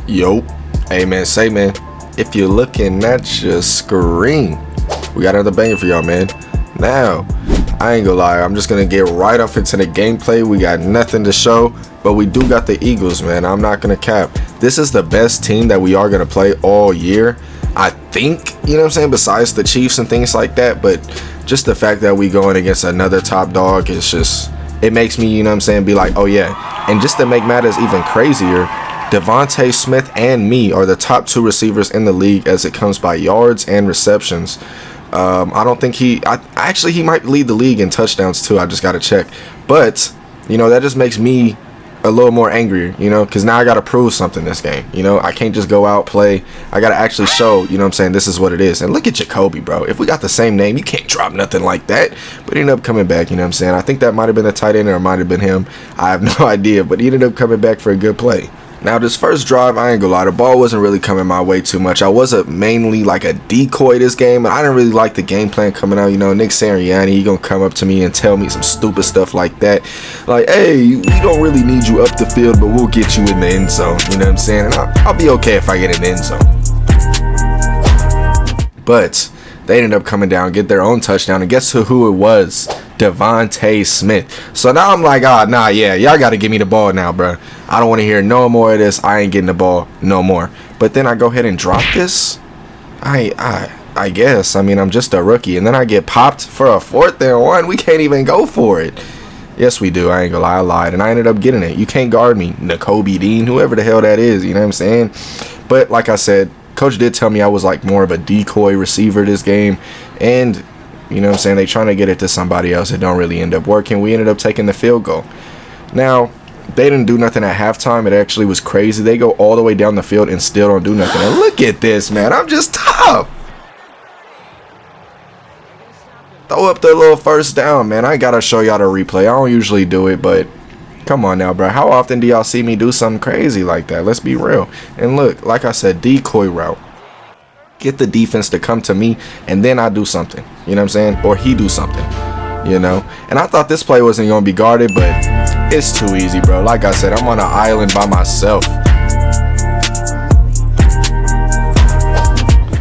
Yo, hey man, say man, if you're looking at your screen, we got another banger for y'all, man. Now, I ain't gonna lie, I'm just gonna get right off into the gameplay. We got nothing to show, but we do got the Eagles, man. I'm not gonna cap. This is the best team that we are gonna play all year, I think, you know what I'm saying, besides the Chiefs and things like that. But just the fact that we going against another top dog is just, it makes me, you know what I'm saying, be like, oh yeah. And just to make matters even crazier, Devontae Smith and me are the top two receivers in the league as it comes by yards and receptions. I don't think he might lead the league in touchdowns too. I just got to check. But, you know, that just makes me a little more angrier, you know, because now I got to prove something this game. You know, I can't just go out, play. I got to actually show, you know what I'm saying, this is what it is. And look at Jacoby, bro. If we got the same name, you can't drop nothing like that. But he ended up coming back, you know what I'm saying. I think that might have been the tight end or it might have been him. I have no idea. But he ended up coming back for a good play. Now, this first drive, I ain't gonna lie, the ball wasn't really coming my way too much. I was mainly like a decoy this game, and I didn't really like the game plan coming out. You know, Nick Sirianni, he gonna come up to me and tell me some stupid stuff like that. Like, hey, we don't really need you up the field, but we'll get you in the end zone. You know what I'm saying? And I'll be okay if I get in the end zone. But they ended up coming down, get their own touchdown, and guess who it was? Devontae Smith. So now I'm like, nah, yeah, y'all got to give me the ball now, bro. I don't want to hear no more of this. I ain't getting the ball no more. But then I go ahead and drop this. I guess. I mean, I'm just a rookie. And then I get popped for a 4th and 1. We can't even go for it. Yes, we do. I ain't gonna lie, I lied. And I ended up getting it. You can't guard me. Nakobe Dean, whoever the hell that is. You know what I'm saying? But like I said, Coach did tell me I was like more of a decoy receiver this game. And you know what I'm saying, they trying to get it to somebody else. It don't really end up working. We ended up taking the field goal. Now, they didn't do nothing at halftime. It actually was crazy. They go all the way down the field and still don't do nothing. And look at this, man. I'm just tough. Throw up the little first down, man. I gotta show y'all the replay. I don't usually do it, but come on now, bro. How often do y'all see me do something crazy like that? Let's be real. And look, like I said, decoy route. Get the defense to come to me, and then I do something. You know what I'm saying? Or he do something. You know? And I thought this play wasn't going to be guarded, but it's too easy, bro. Like I said, I'm on an island by myself.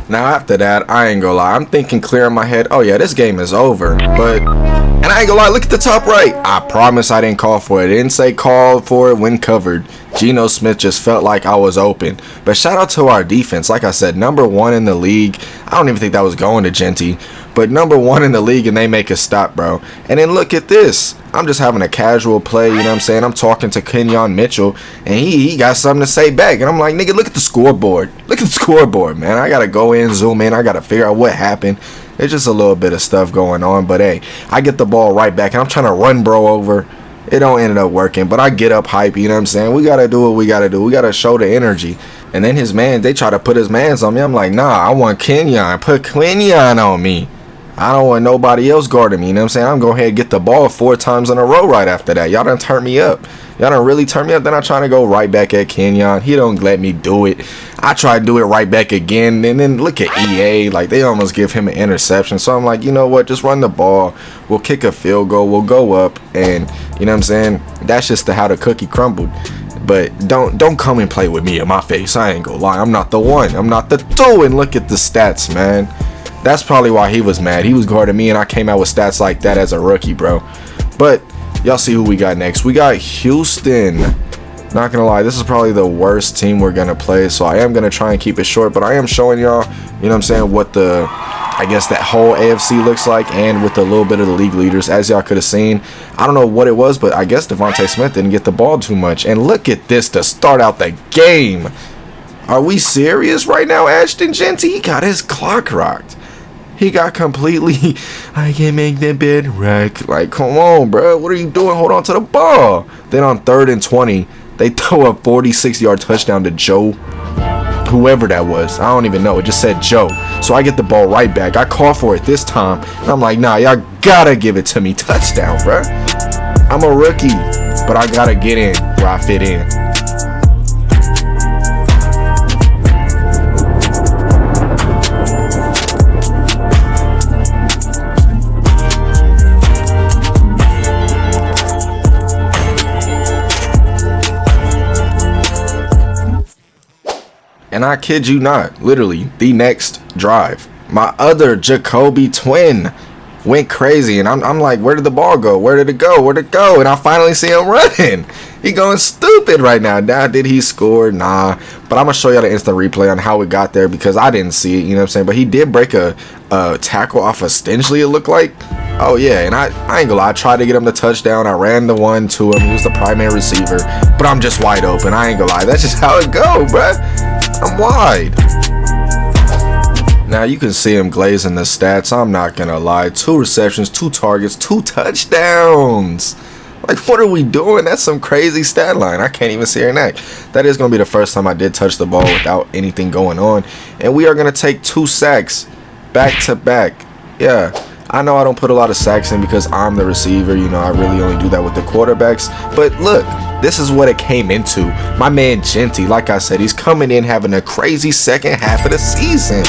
Now, after that, I ain't gonna lie. I'm thinking clear in my head, oh, yeah, this game is over. But, and I ain't gonna lie, look at the top right. I promise I didn't call for it. It didn't say call for it when covered. Geno Smith just felt like I was open. But shout out to our defense. Like I said, #1 in the league. I don't even think that was going to Genty. But #1 in the league, and they make a stop, bro. And then look at this. I'm just having a casual play, you know what I'm saying? I'm talking to QUINYON Mitchell, and he got something to say back. And I'm like, nigga, look at the scoreboard. Look at the scoreboard, man. I got to go in, zoom in. I got to figure out what happened. It's just a little bit of stuff going on. But, hey, I get the ball right back, and I'm trying to run bro over. It don't end up working, but I get up hype, you know what I'm saying? We got to do what we got to do. We got to show the energy. And then his man, they try to put his mans on me. I'm like, nah, I want QUINYON. Put QUINYON on me. I don't want nobody else guarding me, you know what I'm saying? I'm going to go ahead and get the ball 4 times in a row right after that. Y'all done turn me up. Y'all done really turn me up. Then I'm trying to go right back at QUINYON. He don't let me do it. I try to do it right back again. And then look at EA. Like, they almost give him an interception. So I'm like, you know what? Just run the ball. We'll kick a field goal. We'll go up. And, you know what I'm saying? That's just how the cookie crumbled. But don't come and play with me in my face. I ain't gonna lie. I'm not the one. I'm not the two. And look at the stats, man. That's probably why he was mad. He was guarding me, and I came out with stats like that as a rookie, bro. But y'all see who we got next. We got Houston. Not gonna lie, this is probably the worst team we're gonna play, so I am gonna try and keep it short. But I am showing y'all, you know what I'm saying, what the, I guess, that whole AFC looks like, and with a little bit of the league leaders, as y'all could have seen. I don't know what it was, but I guess Devontae Smith didn't get the ball too much. And look at this to start out the game. Are we serious right now, Ashton Genty? He got his clock rocked. He got completely, I can't make that bed wreck. Like, come on, bro. What are you doing? Hold on to the ball. Then on 3rd and 20, they throw a 46-yard touchdown to Joe. Whoever that was. I don't even know. It just said Joe. So I get the ball right back. I call for it this time. And I'm like, nah, y'all gotta give it to me. Touchdown, bro. I'm a rookie, but I gotta get in where I fit in. And I kid you not, literally, the next drive, my other Jacoby twin went crazy. And I'm like, where did the ball go? Where did it go? Where'd it go? And I finally see him running. He going stupid right now. Now, did he score? Nah. But I'm going to show y'all the instant replay on how it got there because I didn't see it. You know what I'm saying? But he did break a tackle off of Stingley, it looked like. Oh, yeah. And I ain't gonna lie. I tried to get him the touchdown. I ran the one to him. He was the primary receiver. But I'm just wide open. I ain't gonna lie. That's just how it go, bruh. I'm wide. Now, you can see him glazing the stats. I'm not gonna lie. 2 receptions, 2 targets, 2 touchdowns. Like, what are we doing? That's some crazy stat line. I can't even see her neck. That is going to be the first time I did touch the ball without anything going on. And we are going to take 2 sacks back to back. Yeah, I know I don't put a lot of sacks in because I'm the receiver. You know, I really only do that with the quarterbacks. But look, this is what it came into. My man Genty, like I said, he's coming in having a crazy second half of the season.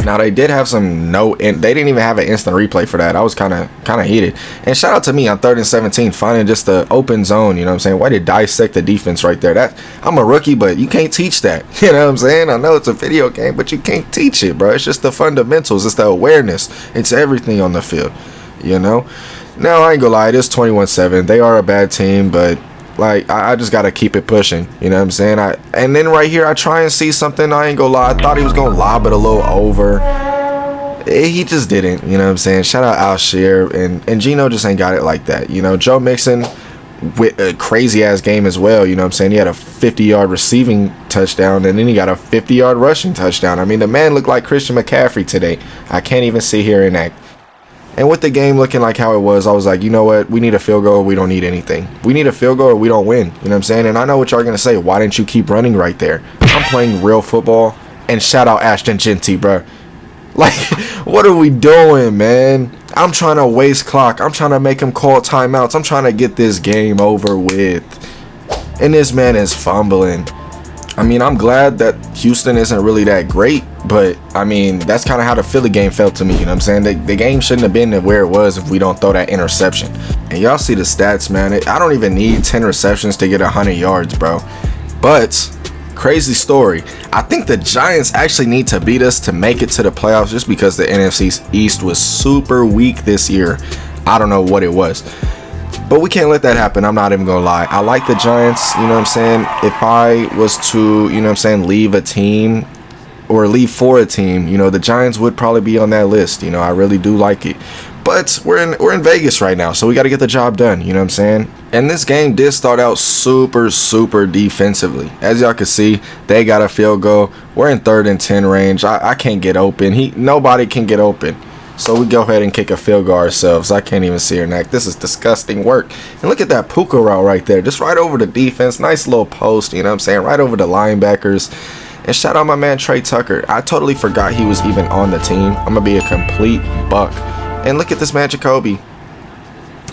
Now they did have some they didn't even have an instant replay for that. I was kind of heated. And shout out to me on 3rd and 17 finding just the open zone, you know what I'm saying? Way to dissect the defense right there. That I'm a rookie, but you can't teach that. You know what I'm saying? I know it's a video game, but you can't teach it, bro. It's just the fundamentals, it's the awareness. It's everything on the field, you know? Now I ain't gonna lie, it is 21-7. They are a bad team, but like I just gotta keep it pushing, you know what I'm saying? And then right here I try and see something. I ain't gonna lie, I thought he was gonna lob it a little over. He just didn't, you know what I'm saying? Shout out Alshire, and Gino just ain't got it like that. You know, Joe Mixon with a crazy ass game as well, you know what I'm saying? He had a 50-yard receiving touchdown and then he got a 50-yard rushing touchdown. I mean, the man looked like Christian McCaffrey today. I can't even sit here and act. And with the game looking like how it was, I was like, you know what? We need a field goal or we don't need anything. We need a field goal or we don't win. You know what I'm saying? And I know what y'all are going to say. Why didn't you keep running right there? I'm playing real football. And shout out Ashton Genty, bro. Like, what are we doing, man? I'm trying to waste clock. I'm trying to make him call timeouts. I'm trying to get this game over with. And this man is fumbling. I mean, I'm glad that Houston isn't really that great, but I mean, that's kind of how the Philly game felt to me, you know what I'm saying? The game shouldn't have been where it was if we don't throw that interception. And y'all see the stats, man. I don't even need 10 receptions to get 100 yards, bro. But crazy story. I think the Giants actually need to beat us to make it to the playoffs just because the NFC East was super weak this year. I don't know what it was. But we can't let that happen. I'm not even going to lie. I like the Giants, you know what I'm saying? If I was to, you know what I'm saying, leave a team or leave for a team, you know, the Giants would probably be on that list. You know, I really do like it. But we're in Vegas right now, so we got to get the job done, you know what I'm saying? And this game did start out super defensively. As y'all can see, they got a field goal. We're in 3rd and 10 range. I can't get open. Nobody can get open. So we go ahead and kick a field goal ourselves. I can't even see her neck. This is disgusting work. And look at that Puka route right there. Just right over the defense. Nice little post, you know what I'm saying? Right over the linebackers. And shout out my man Trey Tucker. I totally forgot he was even on the team. I'm going to be a complete buck. And look at this man Jacoby.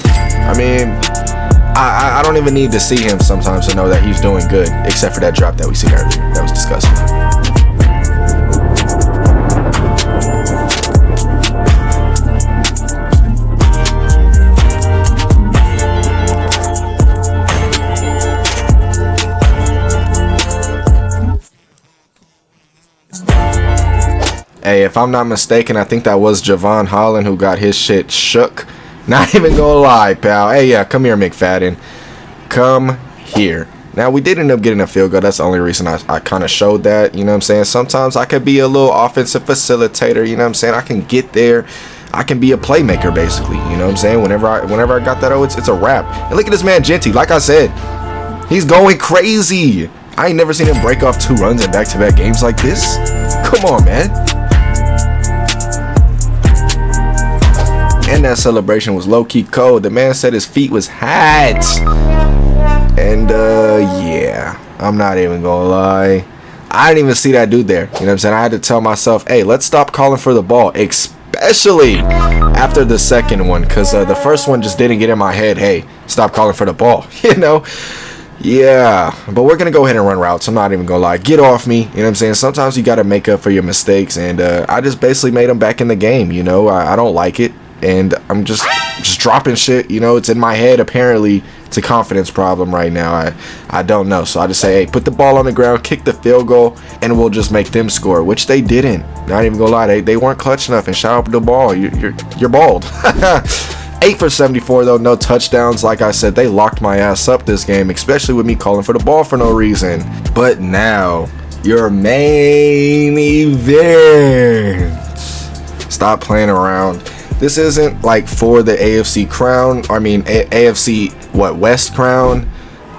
I mean, I don't even need to see him sometimes to know that he's doing good. Except for that drop that we seen earlier. That was disgusting. Hey, if I'm not mistaken, I think that was Javon Holland who got his shit shook. Not even gonna lie, pal. Hey, yeah, come here, McFadden. Come here. Now, we did end up getting a field goal. That's the only reason I kind of showed that. You know what I'm saying? Sometimes I could be a little offensive facilitator. You know what I'm saying? I can get there. I can be a playmaker, basically. You know what I'm saying? Whenever I got that, it's a wrap. And look at this man, Genty. Like I said, he's going crazy. I ain't never seen him break off 2 runs in back-to-back games like this. Come on, man. And that celebration was low-key cold. The man said his feet was hot. And yeah, I'm not even gonna lie, I didn't even see that dude there. You know what I'm saying? I had to tell myself, hey, let's stop calling for the ball, especially after the second one, because the first one just didn't get in my head. Hey, stop calling for the ball. You know? Yeah, but we're gonna go ahead and run routes. I'm not even gonna lie. Get off me. You know what I'm saying? Sometimes you gotta make up for your mistakes, and I just basically made them back in the game. You know, I don't like it. and I'm just dropping shit. You know, it's in my head. Apparently, it's a confidence problem right now. I don't know. So I just say, hey, put the ball on the ground, kick the field goal, and we'll just make them score, which they didn't. Not even gonna lie, they weren't clutch enough. And shout out the ball. You're bald. 8 for 74 though, no touchdowns. Like I said, they locked my ass up this game, especially with me calling for the ball for no reason. But now, your main event. Stop playing around. This isn't like for the AFC crown. I mean, AFC West crown.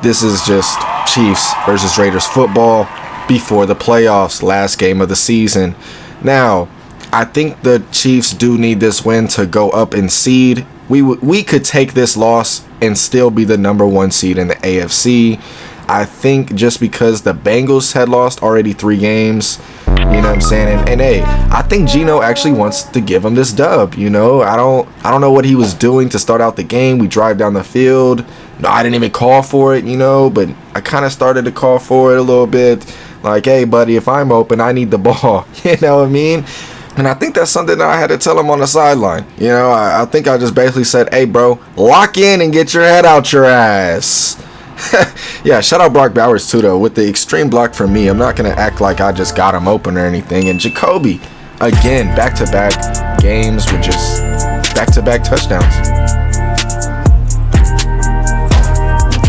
This is just Chiefs versus Raiders football before the playoffs, last game of the season. Now, I think the Chiefs do need this win to go up in seed. We could take this loss and still be the #1 seed in the AFC. I think just because the Bengals had lost already 3 games, you know what I'm saying? And hey, I think Geno actually wants to give him this dub. You know, I don't know what he was doing to start out the game. We drive down the field. No, I didn't even call for it, you know, but I kind of started to call for it a little bit. Like, hey, buddy, if I'm open, I need the ball. You know what I mean? And I think that's something that I had to tell him on the sideline. You know, I think I just basically said, hey, bro, lock in and get your head out your ass. Yeah, shout out Brock Bowers too, though, with the extreme block from me. I'm not going to act like I just got him open or anything. And Jacoby, again, back-to-back games with just back-to-back touchdowns.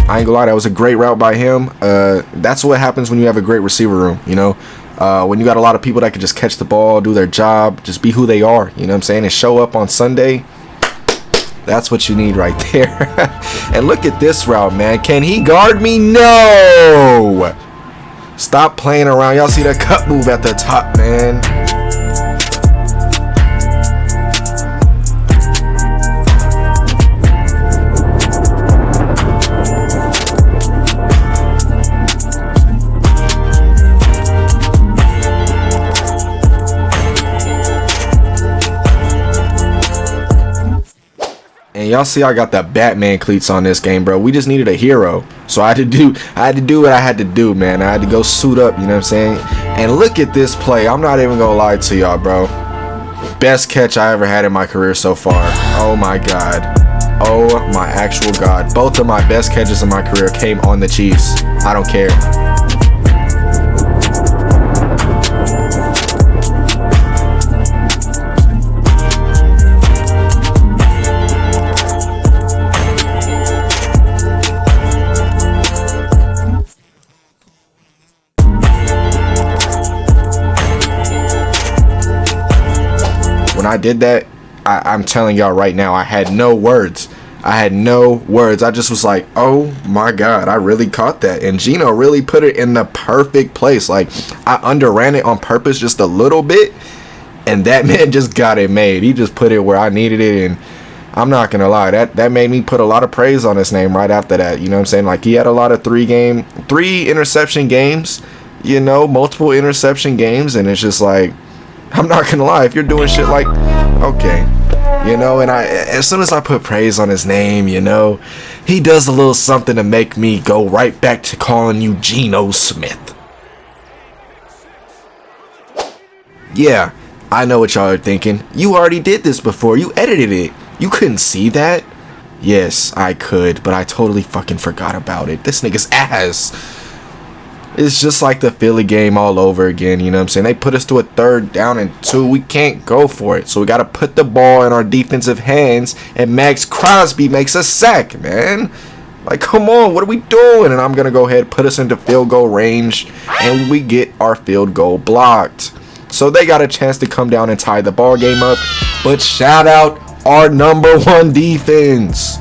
I ain't gonna lie, that was a great route by him. That's what happens when you have a great receiver room, you know. When you got a lot of people that can just catch the ball, do their job, just be who they are, you know what I'm saying, and show up on Sunday. That's what you need right there. And look at this route, man. Can he guard me? No! Stop playing around. Y'all see that cut move at the top, man. And y'all see I got the Batman cleats on this game, bro. We just needed a hero. So I had to do what I had to do, man. I had to go suit up, you know what I'm saying? And look at this play. I'm not even gonna lie to y'all, bro. Best catch I ever had in my career so far. Oh my god. Oh my actual god. Both of my best catches in my career came on the Chiefs. I don't care. When I did that, I'm telling y'all right now, I had no words. I just was like, oh my god, I really caught that. And Geno really put it in the perfect place. Like, I underran it on purpose just a little bit, and that man just got it made. He just put it where I needed it. And I'm not gonna lie, that made me put a lot of praise on his name right after that. You know what I'm saying? Like, he had a lot of 3 interception games, you know, multiple interception games. And it's just like, I'm not gonna lie, if you're doing shit like, okay, you know, and as soon as I put praise on his name, you know, he does a little something to make me go right back to calling you Geno Smith. Yeah, I know what y'all are thinking. You already did this before. You edited it. You couldn't see that? Yes, I could, but I totally fucking forgot about it. This nigga's ass. It's just like the Philly game all over again, you know what I'm saying? They put us to a 3rd down and 2. We can't go for it. So we got to put the ball in our defensive hands, and Max Crosby makes a sack, man. Like, come on, what are we doing? And I'm going to go ahead, put us into field goal range, and we get our field goal blocked. So they got a chance to come down and tie the ball game up. But shout out our #1 defense.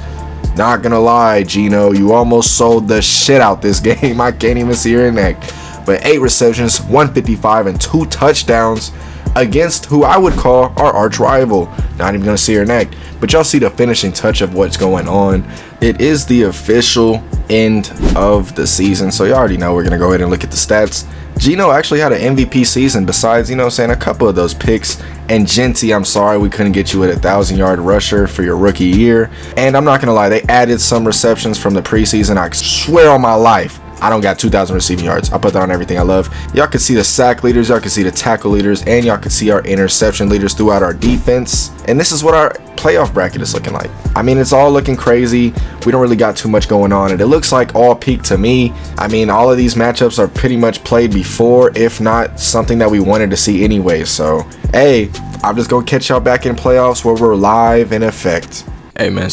Not gonna lie, Geno, you almost sold the shit out this game. I can't even see your neck. But 8 receptions, 155, and 2 touchdowns against who I would call our arch rival. Not even gonna see her neck. But y'all see the finishing touch of what's going on. It is the official end of the season. So you already know we're gonna go ahead and look at the stats. Geno actually had an MVP season besides, you know what I'm saying, a couple of those picks. And Genty, I'm sorry we couldn't get you at 1,000-yard rusher for your rookie year. And I'm not going to lie, they added some receptions from the preseason. I swear on my life, I don't got 2,000 receiving yards. I put that on everything I love. Y'all can see the sack leaders, y'all can see the tackle leaders, and y'all can see our interception leaders throughout our defense. And this is what our playoff bracket is looking like. I mean, it's all looking crazy. We don't really got too much going on, and it looks like all peak to me. I mean, all of these matchups are pretty much played before, if not something that we wanted to see anyway. So, hey, I'm just gonna catch y'all back in playoffs where we're live in effect. Hey man,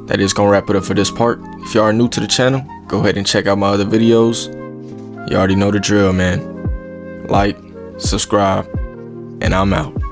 that is gonna wrap it up for this part. If y'all are new to the channel, go ahead and check out my other videos. You already know the drill, man. Like, subscribe, and I'm out.